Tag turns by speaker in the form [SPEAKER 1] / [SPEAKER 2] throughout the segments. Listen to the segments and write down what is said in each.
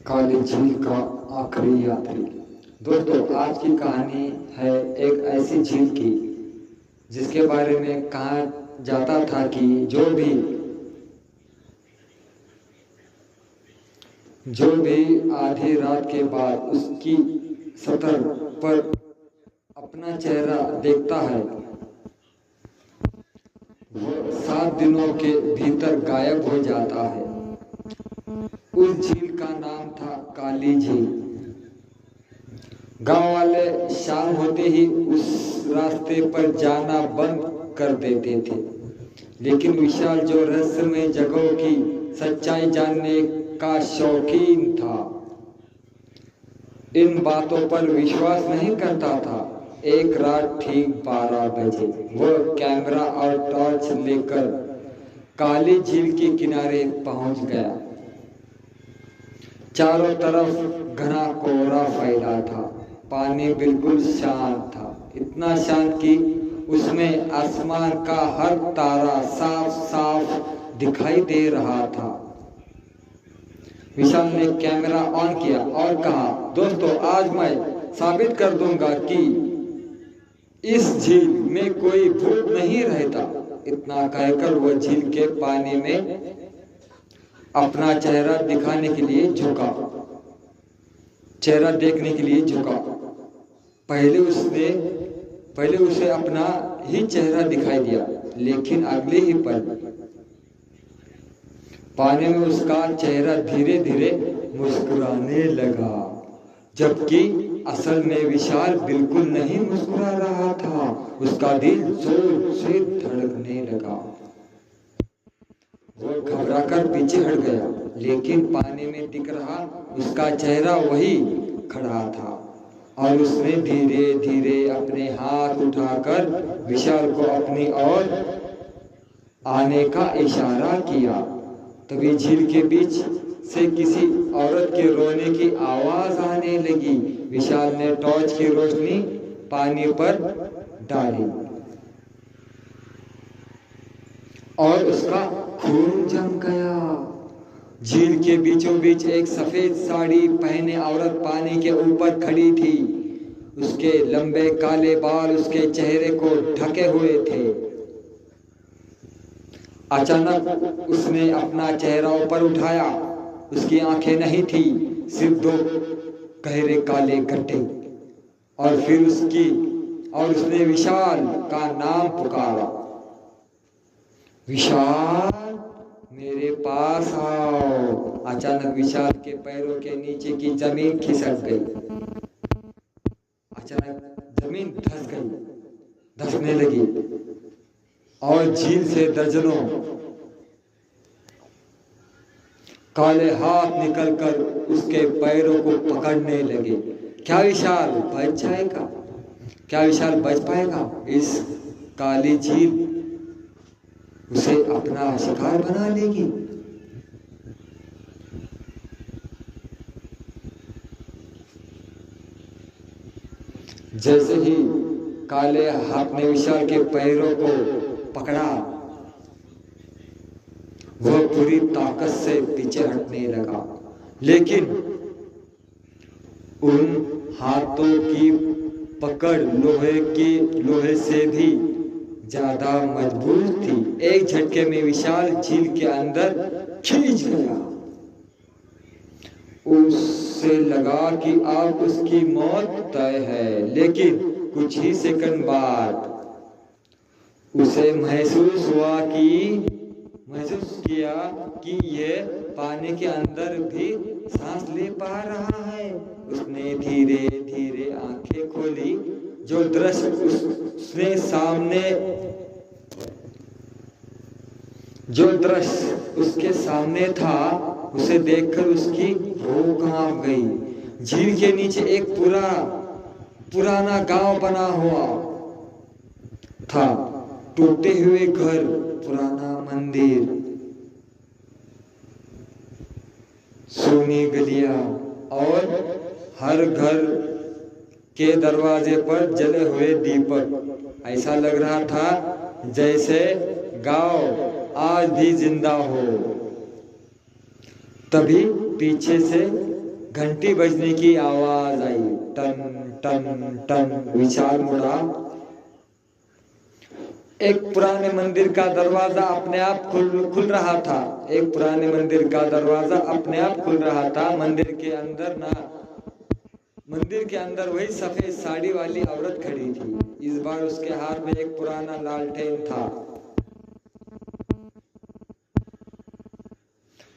[SPEAKER 1] काली झील का आखिरी यात्री। दोस्तों, आज की कहानी है एक ऐसी झील की जिसके बारे में कहा जाता था कि जो भी आधी रात के बाद उसकी सतह पर अपना चेहरा देखता है वह 7 दिनों के भीतर गायब हो जाता है। उस झील का नाम था काली झील। गांव वाले शाम होते ही उस रास्ते पर जाना बंद कर देते थे, लेकिन विशाल जो रहस्यमय जगहों की सच्चाई जानने का शौकीन था, इन बातों पर विश्वास नहीं करता था। एक रात ठीक 12 बजे वह कैमरा और टॉर्च लेकर काली झील के किनारे पहुंच गया। चारों तरफ घना कोहरा फैला था। पानी बिल्कुल शांत था, इतना शांत कि उसमें आसमान का हर तारा साफ साफ दिखाई दे रहा था। विशाल ने कैमरा ऑन किया और कहा, दोस्तों, आज मैं साबित कर दूंगा कि इस झील में कोई भूत नहीं रहता। इतना कहकर वह झील के पानी में अपना चेहरा दिखाने के लिए झुका, चेहरा देखने के लिए झुका। पहले उसे अपना ही चेहरा दिखाई दिया, लेकिन अगले ही पल पानी में उसका चेहरा धीरे धीरे मुस्कुराने लगा, जबकि असल में विशाल बिल्कुल नहीं मुस्कुरा रहा था। उसका दिल जोर से धड़कने लगा। वो घबराकर पीछे हट गया, लेकिन पानी में दिख रहा उसका चेहरा वही खड़ा था और उसने धीरे धीरे अपने हाथ उठाकर विशाल को अपनी ओर आने का इशारा किया। तभी झील के बीच से किसी औरत के रोने की आवाज आने लगी। विशाल ने टॉर्च की रोशनी पानी पर डाली और उसका खून जम गया। झील के बीचों बीच एक सफेद साड़ी पहने औरत पानी के ऊपर खड़ी थी। उसके लंबे काले बाल उसके चेहरे को ढके हुए थे। अचानक उसने अपना चेहरा ऊपर उठाया। उसकी आंखें नहीं थी, सिर्फ 2 गहरे काले गड्ढे। और फिर उसने विशाल का नाम पुकारा, विशाल, मेरे पास आओ। अचानक विशाल के पैरों के नीचे की जमीन खिसक गई। अचानक जमीन धंसने लगी और झील से दर्जनों काले हाथ निकलकर उसके पैरों को पकड़ने लगे। क्या विशाल बच जाएगा? क्या विशाल बच पाएगा? इस काली झील उसे अपना शिकार बना लेगी। जैसे ही काले हाथ ने विशाल के पैरों को पकड़ा, वह पूरी ताकत से पीछे हटने लगा, लेकिन उन हाथों की पकड़ लोहे से भी ज्यादा मजबूत थी। एक झटके में विशाल झील के अंदर खींच गया। उससे लगा कि अब उसकी मौत तय है, लेकिन कुछ ही सेकंड बाद उसे महसूस किया कि यह पानी के अंदर भी सांस ले पा रहा है। उसने धीरे धीरे आंखें खोली। जो दृश्य उसके सामने था, उसे देखकर उसकी रूह कांप गई। झील के नीचे एक पुराना गांव बना हुआ था। टूटे हुए घर, पुराना मंदिर, सूनी गलियां और हर घर के दरवाजे पर जले हुए दीपक। ऐसा लग रहा था जैसे गांव आज भी जिंदा हो। तभी पीछे से घंटी बजने की आवाज आई, टन टन टन। विशाल मुड़ा। एक पुराने मंदिर का दरवाजा अपने आप खुल रहा था। एक पुराने मंदिर का दरवाजा अपने आप खुल रहा था। मंदिर के अंदर वही सफेद साड़ी वाली औरत खड़ी थी। इस बार उसके हाथ में एक पुराना लालटेन था।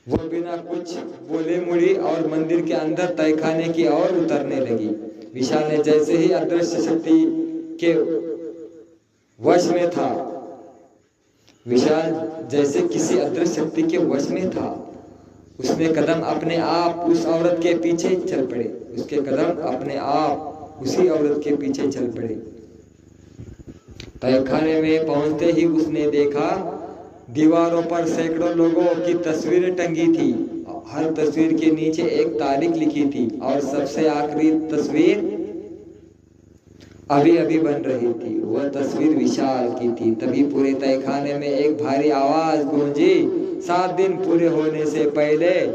[SPEAKER 1] वो बिना कुछ बोले मुड़ी और मंदिर के अंदर तहखाने की ओर उतरने लगी। विशाल ने जैसे ही अदृश्य शक्ति के वश में था, विशाल जैसे किसी अदृश्य शक्ति के वश में था, उसने कदम अपने आप उस औरत के पीछे चल पड़े। उसके कदम अपने आप उसी औरत के पीछे चल पड़े। तहखाने में पहुंचते ही उसने देखा दीवारों पर सैकड़ों लोगों की तस्वीरें टंगी थी। हर तस्वीर के नीचे एक तारीख लिखी थी और सबसे आखिरी तस्वीर अभी अभी बन रही थी। वह तस्वीर विशाल की थी। तभी पूरे तहखाने में एक भारी आवाज गूंजी, 7 दिन पूरे होने से पहले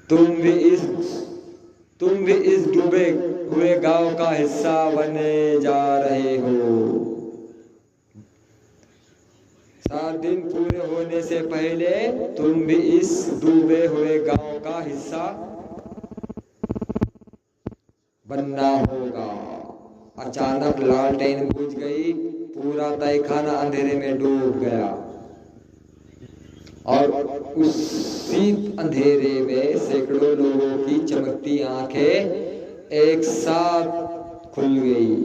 [SPEAKER 1] तुम भी इस डूबे हुए गांव का हिस्सा बनने जा रहे हो। 7 दिन पूरे होने से पहले तुम भी इस डूबे हुए गांव का हिस्सा बनना होगा। अचानक लालटेन बुझ गई। पूरा तहखाना अंधेरे में डूब गया और उसी अंधेरे में सैकड़ों लोगों की चमकती आंखें एक साथ खुल गई।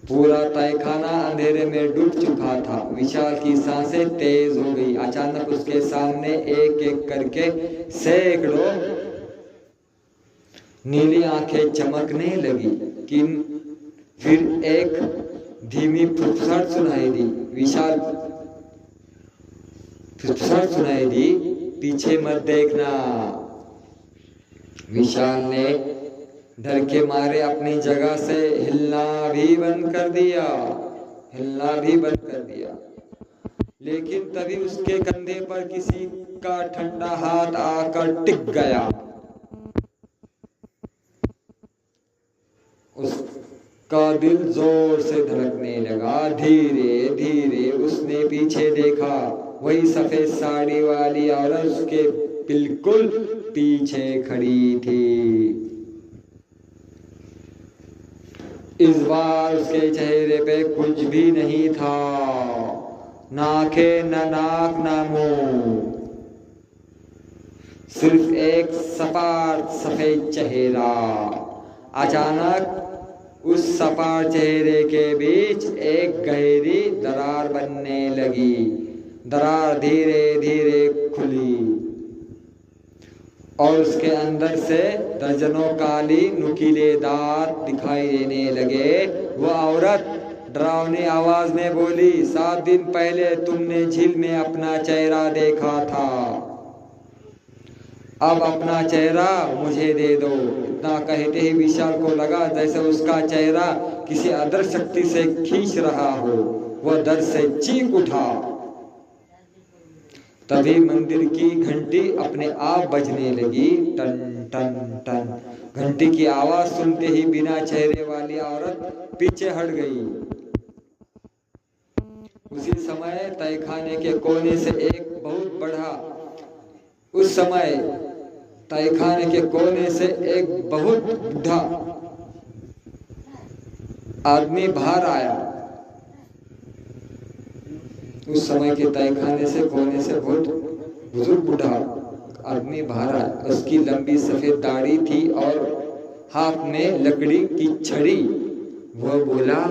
[SPEAKER 1] पूरा तहखाना अंधेरे में डूब चुका था। विशाल की सांसें तेज हो गई। अचानक उसके सामने एक एक करके सैकड़ों नीली आंखें चमकने लगी। फिर एक धीमी फुसफुसाहट सुनाई दी। विशाल फुसफुसाहट सुनाई दी, पीछे मत देखना। विशाल ने डर के मारे अपनी जगह से हिलना भी बंद कर दिया। लेकिन तभी उसके कंधे पर किसी का ठंडा हाथ आकर टिक गया। उसका दिल जोर से धड़कने लगा। धीरे धीरे उसने पीछे देखा। वही सफेद साड़ी वाली औरत उसके बिल्कुल पीछे खड़ी थी। इस बार उसके चेहरे पे कुछ भी नहीं था, ना आंखें, ना नाक, ना मुंह, सिर्फ एक सपाट सफेद चेहरा। अचानक उस सपाट चेहरे के बीच एक गहरी दरार बनने लगी। दरार धीरे धीरे खुली और उसके अंदर से दर्जनों काली नुकीले दांत दिखाई देने लगे। वो औरत डरावनी आवाज में बोली, 7 दिन पहले तुमने झील में अपना चेहरा देखा था, अब अपना चेहरा मुझे दे दो। इतना कहते ही विशाल को लगा जैसे उसका चेहरा किसी अदृश्य शक्ति से खींच रहा हो। वह दर्द से चीख उठा। तभी मंदिर की घंटी अपने आप बजने लगी, टन टन टन। घंटी की आवाज सुनते ही बिना चेहरे वाली औरत पीछे हट गई। उसी समय तहखाने के कोने से एक बहुत बड़ा तहखाने के कोने से एक बहुत बूढ़ा आदमी बाहर आया। उस समय के तहखाने से कोने से बहुत बुजुर्ग बूढ़ा आदमी बाहर आया। उसकी लंबी सफेद दाढ़ी थी और हाथ में लकड़ी की छड़ी। वह बोला,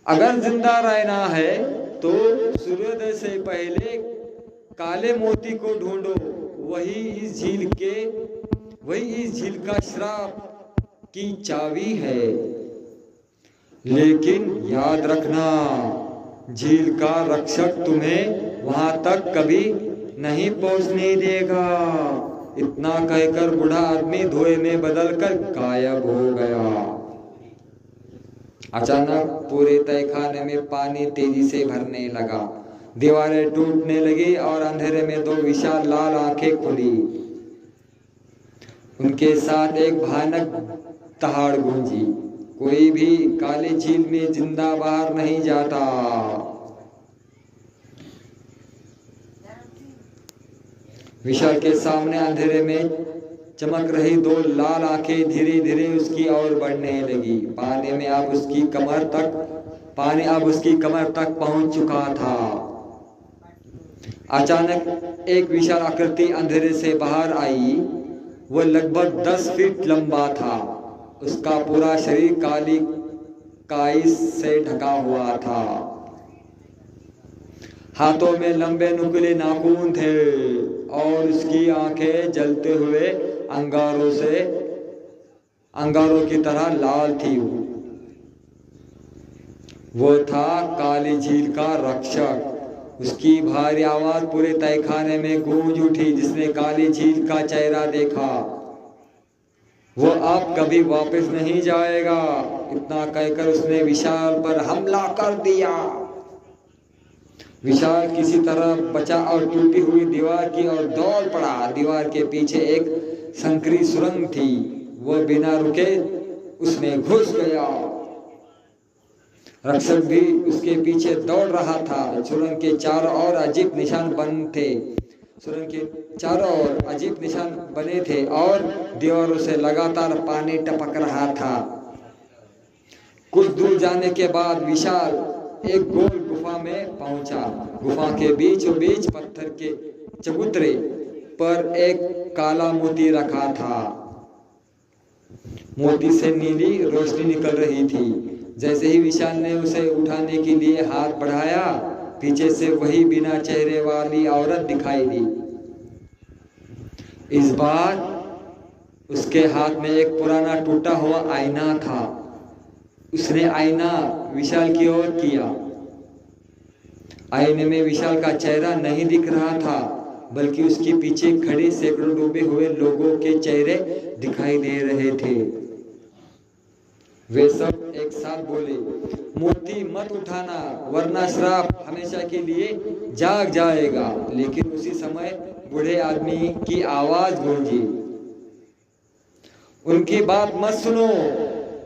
[SPEAKER 1] अगर जिंदा रहना है तो सूर्योदय से पहले काले मोती को ढूंढो। वही इस झील का श्राप की चाबी है। लेकिन याद रखना, झील का रक्षक तुम्हें वहां तक कभी नहीं पहुंचने देगा। इतना कहकर बूढ़ा आदमी धुएं में बदलकर गायब हो गया। अचानक पूरे तहखाने में पानी तेजी से भरने लगा। दीवारें टूटने लगी और अंधेरे में दो विशाल लाल आंखें खुली। उनके साथ एक भयानक दहाड़ गूंजी। कोई भी काली झील में जिंदा बाहर नहीं जाता। विशाल के सामने अंधेरे में चमक रही दो लाल आंखें धीरे धीरे उसकी ओर बढ़ने लगी। पानी अब उसकी कमर तक पहुंच चुका था। अचानक एक विशाल आकृति अंधेरे से बाहर आई। वह लगभग 10 फीट लंबा था। उसका पूरा शरीर काली काई से ढका हुआ था। हाथों में लंबे नुकीले नाखून थे और उसकी आंखें जलते हुए अंगारों की तरह लाल थी। वो था काली झील का रक्षक। उसकी भारी आवाज पूरे तहखाने में गूंज उठी। जिसने काली झील का चेहरा देखा वो अब कभी वापस नहीं जाएगा। इतना कहकर उसने विशाल पर हमला कर दिया। विशाल किसी तरह बचा और टूटी हुई दीवार की ओर दौड़ पड़ा। दीवार के पीछे एक संकरी सुरंग थी। वह बिना रुके उसमें घुस गया। रक्षक भी उसके पीछे दौड़ रहा था। सुरंग के चारों ओर अजीब निशान बने थे और दीवारों से लगातार पानी टपक रहा था। कुछ दूर जाने के बाद विशाल एक गोल गुफा में पहुंचा। गुफा के बीचों बीच पत्थर के चबूतरे पर एक काला मोती रखा था। मोती से नीली रोशनी निकल रही थी। जैसे ही विशाल ने उसे उठाने के लिए हाथ बढ़ाया, पीछे से वही बिना चेहरे वाली औरत दिखाई दी। इस बार उसके हाथ में एक पुराना टूटा हुआ आईना था। उसने आईना विशाल की ओर किया। आईने में विशाल का चेहरा नहीं दिख रहा था, बल्कि उसके पीछे खड़े सैकड़ों डूबे हुए लोगों के चेहरे दिखाई दे रहे थे। वे सब एक साथ बोले, मोती मत उठाना वरना श्राप हमेशा के लिए जाग जाएगा। लेकिन उसी समय बूढ़े आदमी की आवाज गूंजी, उनकी बात मत सुनो,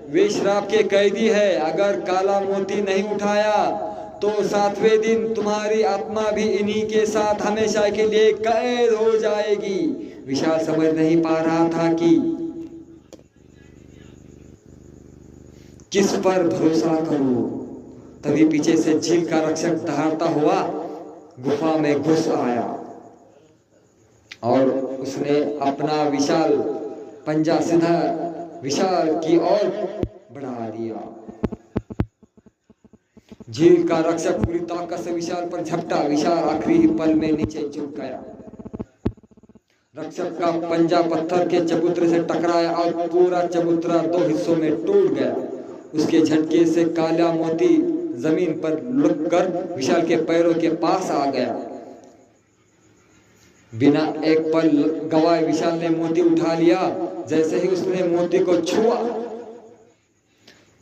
[SPEAKER 1] वे श्राप के कैदी है। अगर काला मोती नहीं उठाया तो 7वें दिन तुम्हारी आत्मा भी इन्हीं के साथ हमेशा के लिए कैद हो जाएगी। विशाल समझ नहीं पा रहा था कि किस पर भरोसा करूं। तभी पीछे से झील का रक्षक दहाड़ता हुआ गुफा में घुस आया और उसने अपना विशाल पंजा सीधा विशाल की ओर बढ़ा दिया। झील का रक्षक पूरी ताकत से विशाल पर झपटा। विशाल आखिरी पल में नीचे झुक गया। रक्षक का पंजा पत्थर के चबूतरे से टकराया और पूरा चबूतरा 2 हिस्सों में टूट गया। उसके झटके से काला मोती जमीन पर लुढ़ककर विशाल के पैरों के पास आ गया। बिना एक पल गवाए विशाल ने मोती उठा लिया। जैसे ही उसने मोती को छुआ,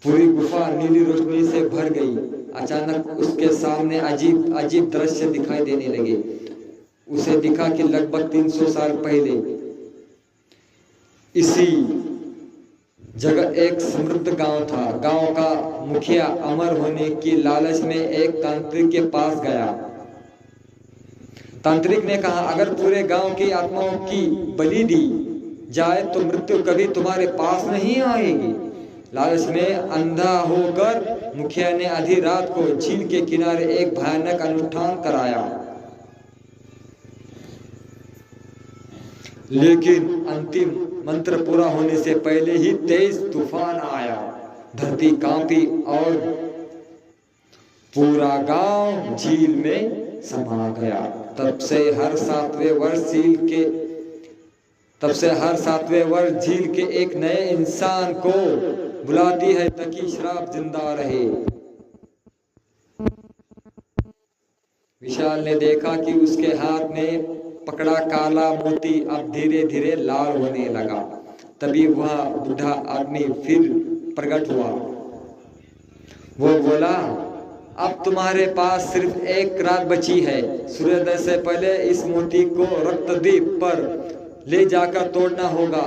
[SPEAKER 1] पूरी गुफा नीली रोशनी से भर गई। अचानक उसके सामने अजीब अजीब दृश्य दिखाई देने लगे। उसे दिखा कि लगभग 300 साल पहले इसी जगह एक समृद्ध गांव था। गांव का मुखिया अमर होने की लालच में एक तांत्रिक के पास गया। तांत्रिक ने कहा, अगर पूरे गांव की आत्माओं की बलि दी जाए तो मृत्यु कभी तुम्हारे पास नहीं आएगी। लालच में अंधा होकर मुखिया ने आधी रात को झील के किनारे एक भयानक अनुष्ठान कराया। लेकिन अंतिम मंत्र पूरा होने से पहले ही तेज तूफान आया। धरती कांपी और पूरा गांव झील में समा गया। तब से हर 7वें वर्ष झील के एक नए इंसान को बुलाती है ताकि श्राप जिंदा रहे। विशाल ने देखा कि उसके हाथ में पकड़ा काला मोती अब धीरे धीरे लाल होने लगा। तभी वह बूढ़ा आदमी फिर प्रकट हुआ। वो बोला, अब तुम्हारे पास सिर्फ एक रात बची है। सूर्योदय से पहले इस मोती को रक्तद्वीप पर ले जाकर तोड़ना होगा,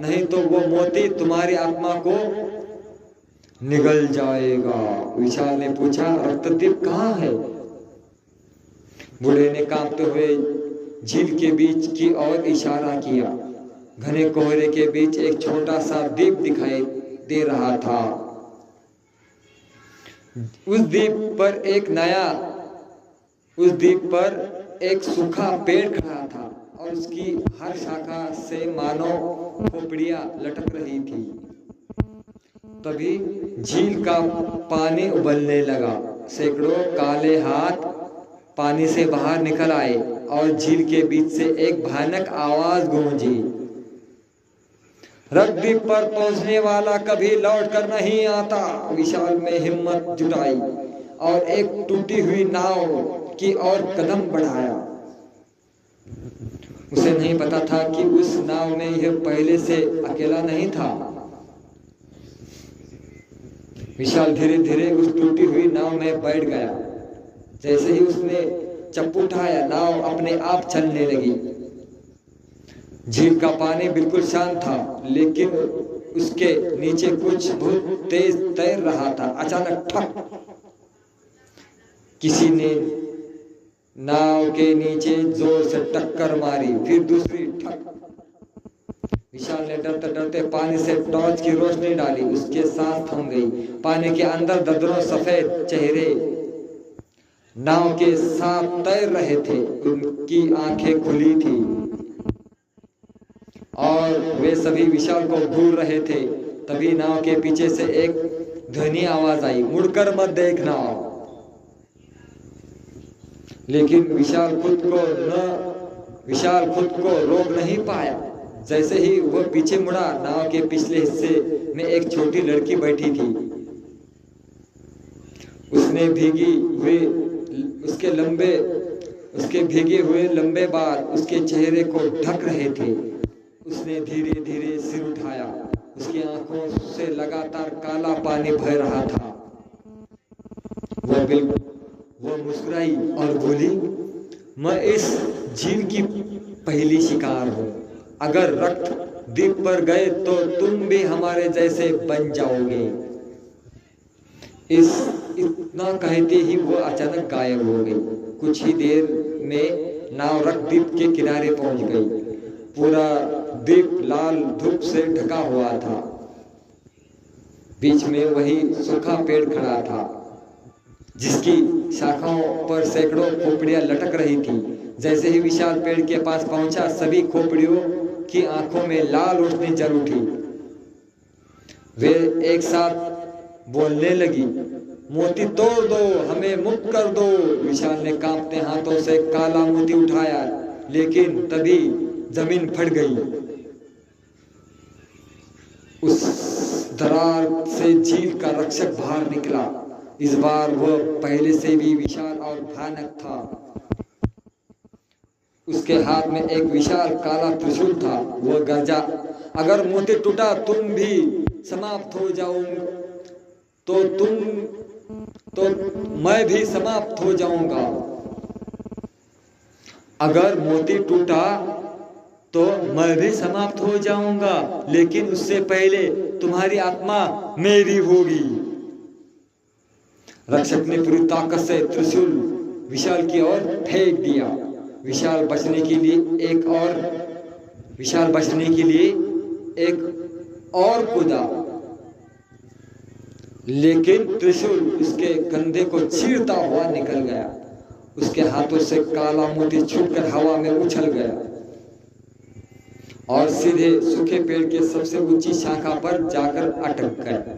[SPEAKER 1] नहीं तो वो मोती तुम्हारी आत्मा को निगल जाएगा। विशाल ने पूछा, रक्तद्वीप कहाँ है? बूढ़े ने कांपते हुए झील के बीच की ओर इशारा किया। घने कोहरे के बीच एक छोटा सा द्वीप दिखाई दे रहा था। उस द्वीप पर एक सूखा पेड़ खड़ा था और उसकी हर शाखा से मानो खोपड़ियां लटक रही थी। तभी झील का पानी उबलने लगा। सैकड़ों काले हाथ पानी से बाहर निकल आए और झील के बीच से एक भयानक आवाज गूंजी, रक्तद्वीप पर पहुंचने वाला कभी लौट कर नहीं आता। विशाल में हिम्मत जुटाई और एक टूटी हुई नाव की ओर कदम बढ़ाया। उसे नहीं पता था कि उस नाव में यह पहले से अकेला नहीं था। विशाल धीरे धीरे उस टूटी हुई नाव में बैठ गया। जैसे ही उसने चप्पू उठाया, नाव अपने आप चलने लगी। झील का पानी बिल्कुल शांत था, लेकिन उसके नीचे कुछ बहुत तेज तैर रहा था। अचानक ठक, किसी ने नाव के नीचे जोर से टक्कर मारी, फिर दूसरी ठक। विशाल ने डरते डरते पानी से टॉर्च की रोशनी डाली। उसके सांस थम गई। पानी के अंदर दर्जनों सफेद चेहरे नाव के साथ तैर रहे थे। उनकी आंखें खुली थी और वे सभी विशाल को घूर रहे थे। तभी नाव के पीछे से एक ध्वनि आवाज आई, मुड़कर मत देखना। लेकिन विशाल खुद को रोक नहीं पाया। जैसे ही वह पीछे मुड़ा, नाव के पिछले हिस्से में एक छोटी लड़की बैठी थी। उसके भीगे हुए लंबे बाल उसके चेहरे को ढक रहे थे। उसने धीरे धीरे सिर उठाया। उसकी आंखों से लगातार काला पानी बह रहा था। वो मुस्कुराई और बोली, मैं इस झील की पहली शिकार हूँ। अगर रक्तद्वीप पर गए तो तुम भी हमारे जैसे बन जाओगे। इतना कहते ही वो अचानक गायब हो गई। कुछ ही देर में नाव रक्तद्वीप के किनारे पहुंच गई। पूरा द्वीप लाल धूप से ढका हुआ था। बीच में वही सूखा पेड़ खड़ा था, जिसकी शाखाओं पर सैकड़ों खोपड़ियां लटक रही थी। जैसे ही विशाल पेड़ के पास पहुंचा, सभी खोपड़ियों की आंखों में लाल रोशनी जल उठी। वे एक साथ बोलने लगी, मोती तोड़ दो, हमें मुक्त कर दो। विशाल ने कांपते हाथों से काला मोती उठाया, लेकिन तभी जमीन फट गई। उस दरार से झील का रक्षक बाहर निकला। इस बार वह पहले से भी विशाल और भयानक था। उसके हाथ में एक विशाल काला त्रिशूल था। वह गरजा, अगर मोती टूटा तुम भी समाप्त हो जाऊंगा तो मैं भी समाप्त हो जाऊंगा। अगर मोती टूटा तो मैं भी समाप्त हो जाऊंगा, लेकिन उससे पहले तुम्हारी आत्मा मेरी होगी। रक्षक ने पूरी ताकत से त्रिशूल विशाल की ओर फेंक दिया। विशाल बचने के लिए एक और कूदा, लेकिन त्रिशूल उसके कंधे को चीरता हुआ निकल गया। उसके हाथों से काला मोती छूटकर हवा में उछल गया और सीधे सूखे पेड़ के सबसे ऊंची शाखा पर जाकर अटक गया।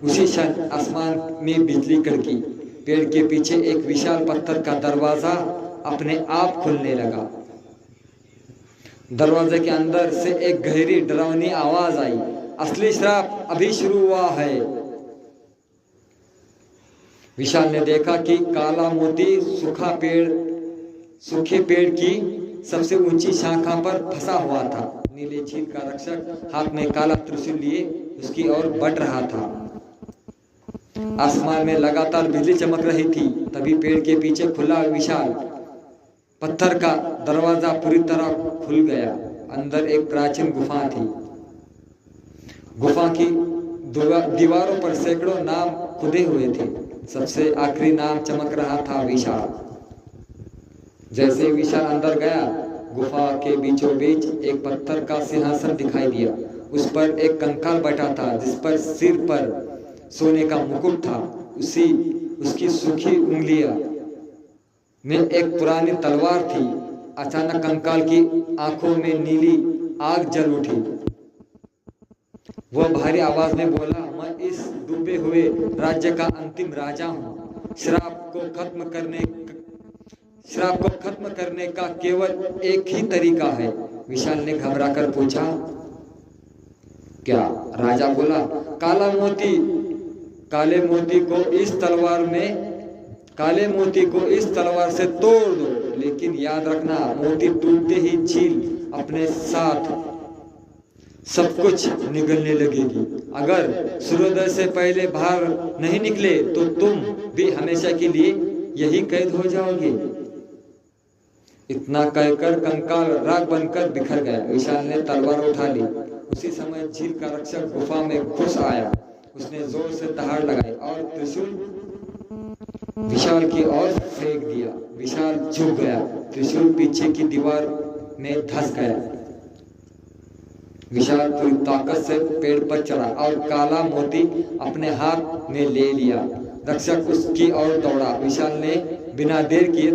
[SPEAKER 1] उसी क्षण आसमान में बिजली कड़की। पेड़ के पीछे एक विशाल पत्थर का दरवाजा अपने आप खुलने लगा। दरवाजे के अंदर से एक गहरी डरावनी आवाज आई, असली श्राप अभी शुरू हुआ है। विशाल ने देखा कि काला मोती सूखे पेड़ की सबसे ऊंची शाखा पर फंसा हुआ था। नीले झील का रक्षक हाथ में काला त्रिशूल लिए उसकी ओर बढ़ रहा था। आसमान में लगातार बिजली चमक रही थी। तभी पेड़ के पीछे खुला विशाल पत्थर का दरवाजा पूरी तरह खुल गया। अंदर एक प्राचीन गुफा थी। गुफा की दीवारों पर सैकड़ों नाम खुदे हुए थे। सबसे आखिरी नाम चमक रहा था विशाल। जैसे विशाल अंदर गया, गुफा के बीचों बीच एक पत्थर का सिंहासन दिखाई दिया। उस पर एक कंकाल बैठा था, जिस पर सिर पर सोने का मुकुट था। उसकी सूखी उंगलियां में एक पुरानी तलवार थी। अचानक कंकाल की आंखों में नीली आग जल उठी। वह भारी आवाज में बोला, मैं इस डूबे हुए राज्य का अंतिम राजा हूँ। श्राप को खत्म करने का केवल एक ही तरीका है। विशाल ने घबराकर पूछा, क्या? राजा बोला, काले मोती को इस तलवार से तोड़ दो। लेकिन याद रखना, मोती टूटते ही झील अपने साथ सब कुछ निगलने लगेगी। अगर सूर्योदय से पहले बाहर नहीं निकले तो तुम भी हमेशा के लिए यही कैद हो जाओगे। इतना कहकर कंकाल राख बनकर बिखर गया। विशाल ने तलवार उठा ली। उसी समय झील का रक्षक गुफा में घुस आया। उसने जोर से दहाड़ लगाई और त्रिशूल विशाल की ओर फेंक दिया। विशाल झुक गया। त्रिशूल पीछे की दीवार में धंस गया। विशाल पूरी ताकत से पेड़ पर चढ़ा और काला मोती अपने हाथ में ले लिया। रक्षक उसकी ओर दौड़ा। विशाल ने बिना देर किए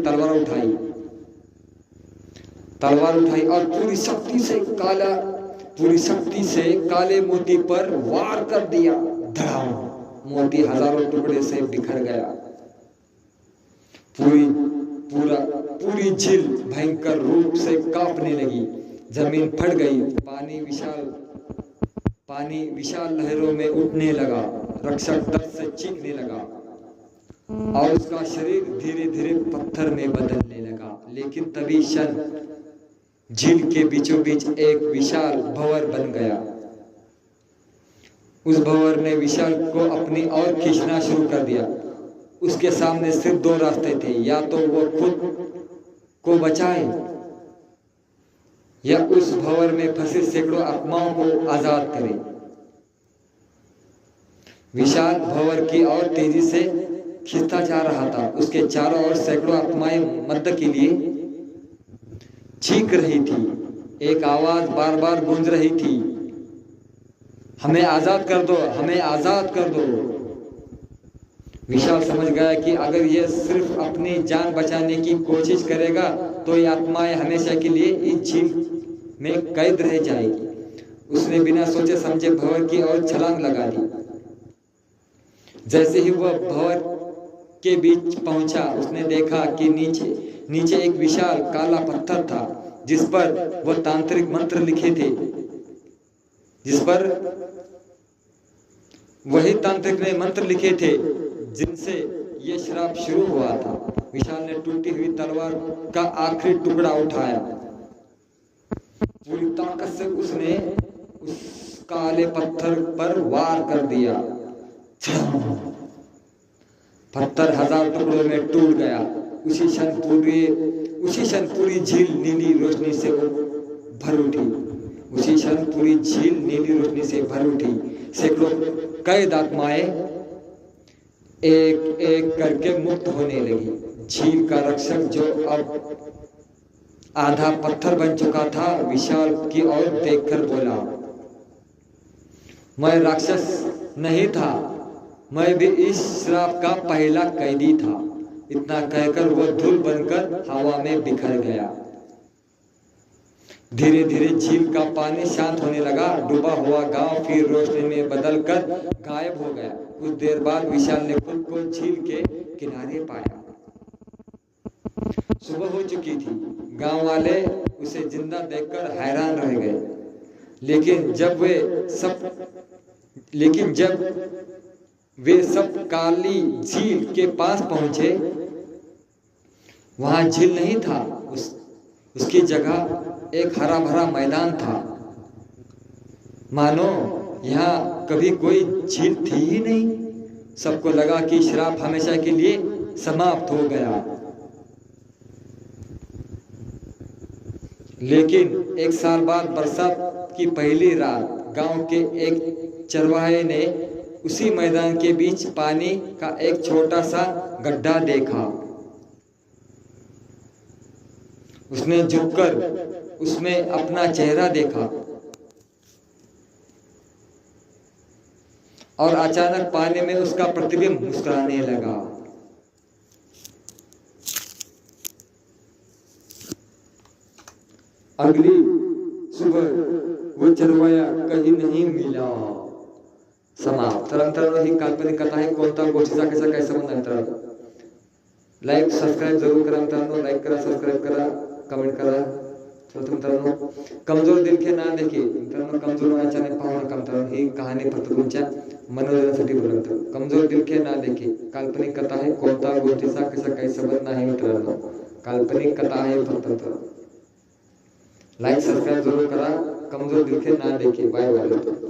[SPEAKER 1] तलवार उठाई और पूरी शक्ति से काले मोती पर वार कर दिया। धड़ाम! मोती हजारों टुकड़े से बिखर गया। पूरी झील भयंकर रूप से कांपने लगी। जमीन फट गई। पानी विशाल लहरों में उठने लगा। रक्षक दर्द से चीखने लगा और उसका शरीर धीरे धीरे पत्थर में बदलने लगा। लेकिन तभी झील के बीचों बीच एक विशाल भंवर बन गया। उस भंवर ने विशाल को अपनी ओर खींचना शुरू कर दिया। उसके सामने सिर्फ दो रास्ते थे, या तो वो खुद को बचाए या उस भंवर में फंसे सैकड़ों आत्माओं को आजाद करे। विशाल भंवर की ओर तेजी से खींचता जा रहा था। उसके चारों ओर सैकड़ों आत्माएं मदद के लिए चीख रही थी। एक आवाज बार बार गूंज रही थी, हमें आजाद कर दो, हमें आजाद कर दो। विशाल समझ गया कि अगर यह सिर्फ अपनी जान बचाने की कोशिश करेगा तो ये आत्माएं हमेशा के लिए इस झील में कैद रह जाएगी। उसने बिना सोचे समझे भंवर की ओर छलांग लगा दी। जैसे ही वह भंवर के बीच पहुंचा, उसने देखा कि नीचे एक विशाल काला पत्थर था, जिस पर वह तांत्रिक मंत्र लिखे थे, वही तांत्रिक ने मंत्र लिखे थे जिनसे यह श्राप शुरू हुआ था। विशाल ने टूटी हुई तलवार का आखिरी टुकड़ा उठाया। पूरी ताकत से उसने उस काले पत्थर पर वार कर दिया। पत्थर हजार टुकड़ों में टूट गया। उसी क्षण पूरी झील नीली रोशनी से भर उठी। सैकड़ों कैद आत्माएं एक एक करके मुक्त होने लगी। झील का रक्षक, जो अब आधा पत्थर बन चुका था, विशाल की ओर देखकर बोला, मैं राक्षस नहीं था, मैं भी इस श्राप का पहला कैदी था। इतना कहकर वह धूल बनकर हवा में बिखर गया। धीरे धीरे झील का पानी शांत होने लगा। डूबा हुआ गांव फिर रोशनी में बदलकर गायब हो गया। कुछ देर बाद विशाल ने खुद को झील के किनारे पाया। सुबह हो चुकी थी। गांव वाले उसे जिंदा देखकर हैरान रह गए। लेकिन जब वे सब काली झील के पास पहुंचे, वहां झील नहीं था। उसकी जगह एक हरा भरा मैदान था, मानो यहाँ कभी कोई झील थी ही नहीं। सबको लगा कि श्राप हमेशा के लिए समाप्त हो गया। लेकिन एक साल बाद बरसात की पहली रात गांव के एक चरवाहे ने उसी मैदान के बीच पानी का एक छोटा सा गड्ढा देखा। उसने झुककर उसमें अपना चेहरा देखा और अचानक पानी में उसका प्रतिबिंब मुस्कुराने लगा। अगली सुबह वो चरवाया कहीं नहीं मिला। समाप्त। तर मित्रांनो, ही काल्पनिक कथा आहे। कोणता गोष्टीचा कसा काय संबंध आहे मित्रांनो? लाईक सबस्क्राईब जरूर करा मित्रांनो, लाईक करा, सबस्क्राईब करा, कमेंट करा। तर मित्रांनो, कमजोर दिल के ना देखिए मित्रांनो, कमजोर माझा चॅनल पाहू नका मित्रांनो, ही कहाणी फक्त तुमच्या मनोरंजनासाठी बोलतो। कमजोर दिल के ना देखिए काल्पनिक कथा आहे, कोणता गोष्टीचा कसा काही संबंध नाही मित्रांनो, काल्पनिक कथा आहे फक्त। लाइक सब्सक्राइब जरूर करा, कमजोर दिल के ना देखिए। Bye bye.